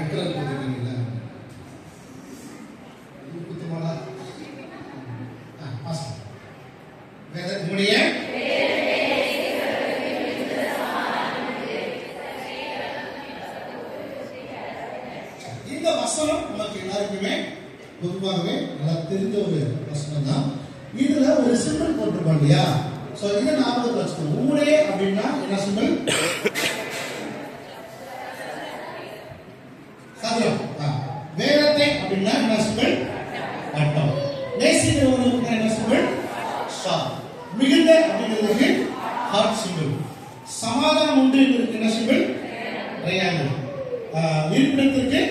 ரெக்கரல் போட்டுருக்கீங்களா குத்துமாலா pass வேற உங்களுடைய இந்த வசனம் நமக்கு எல்லாருக்குமே பொதுவாகவே நல்லா தெரிஞ்ச ஒரு வசனம் தான். இதுல ஒரு சிம்பிள் போட்டிருக்கோம் இல்லையா? சோ இதை ஞாபகத்துல வச்சுக்கணும். உம்முடைய அப்படின்னா என்ன சிம்பிள்? சதுரம். வேதத்தை அப்படின்னா என்ன சிம்பிள்? வட்டம். நேசிக்கிறவங்களுக்கு என்ன சிம்பிள்? ஸ்டார். மிகுந்த அப்படிங்கிறதுக்கு ஹார்ட் சிம்பிள். சமாதானம் உண்டு என்பதற்கு என்ன சிம்பிள்? ட்ரையாங்கிள். இருப்பிடத்திற்கு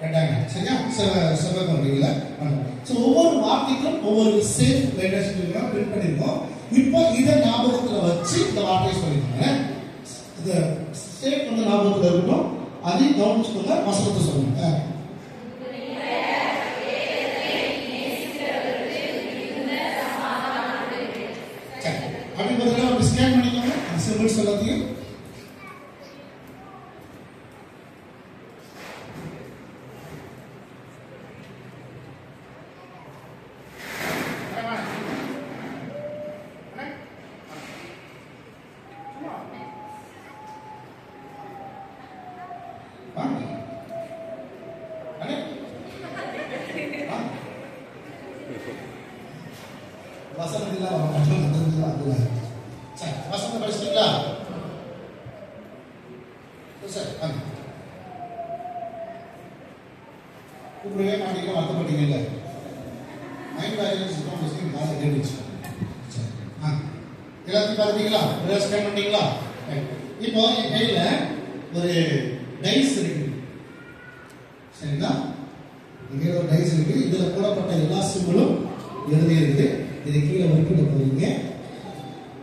ரெக்டாங்கிள். சரியா? செவ்வக பண்றீங்களா? சோ ஒவ்வொரு வார்த்தைக்கும் ஒவ்வொரு சேம் லெட்டர்ஸ் பிரிண்ட் பண்ணிருக்கோம். இப்போ இத ஞாபகத்துல வச்சு இந்த வார்த்தையை சொல்லிருக்காங்க. இந்த ஸ்டேட் வந்து ஞாபகத்துல இருக்கணும். அதை கவனிச்சுக்கோங்க. வசனத்தை சொல்லுங்க. அப்படி பார்த்தீங்கன்னா ஒரு ஸ்கேன் பண்ணிக்கோங்க. அந்த சிம்பிள்ஸ் எல்லாத்தையும் வசனம் படிச்சிட்டீங்களா? கூப்பிடவே மாட்டீங்க, வருத்தப்பட்டீங்கல்ல? மைண்ட் பேலன்ஸ் எல்லாத்தையும் பார்த்தீங்களா? ஸ்கேன் பண்ணிட்டீங்களா? இப்போ என் கையில ஒரு டைஸ் இருக்கு. சரிங்களா? இங்கே ஒரு டைஸ் இருக்கு. இதுல போடப்பட்ட எல்லா சிம்பிளும் எழுதி இருக்குது. இதை கீழே ஒதுக்கிட்டு போவீங்க.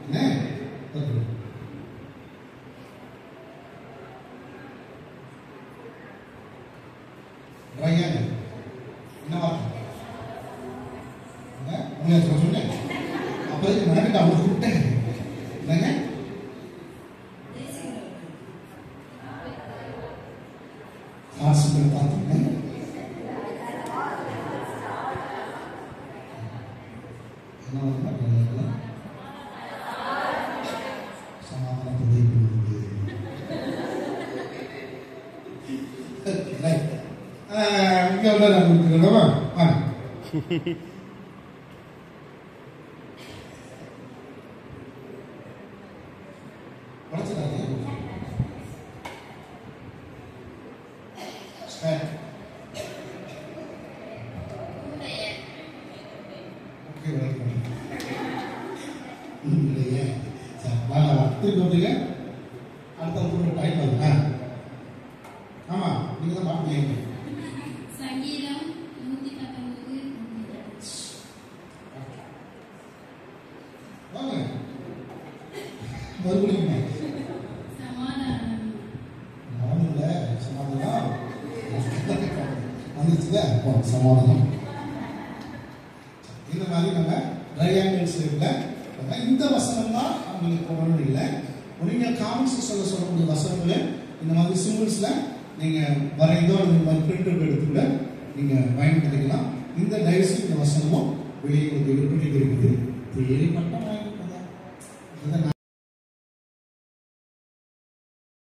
என்ன சொன்னேன். அப்புறம் நடக்கிட்ட அவங்க கூப்பிட்டேன். என்னங்க பார்த்தீங்க? அடுத்த டைம் வருங்க. ஆமா, நீங்க தான் பாப்பீங்க. சங்கீதம் 119 வாங்க மறுபடியும் சமாதானம். நானும்ல சமாதானம் வந்துச்சுல. சமாதானம் இந்த மாதிரி நம்ம ட்ரையாங்கிள்ஸ் இருக்குல்ல, இந்த வசனம் தான் உங்களுக்கு போகணும் இல்லை. நீங்க காமெண்ட்ஸ் சொல்லக்கூடிய வசனங்களை இந்த மாதிரி சிம்பிள்ஸ்ல நீங்க வரைந்தோ இந்த மாதிரி பிரிண்ட் எடுத்து கூட நீங்க பயன்படுத்திக்கலாம். இந்த டைஸ் இந்த வசனமும் வெளியே விற்பனைக்கு இருக்குது.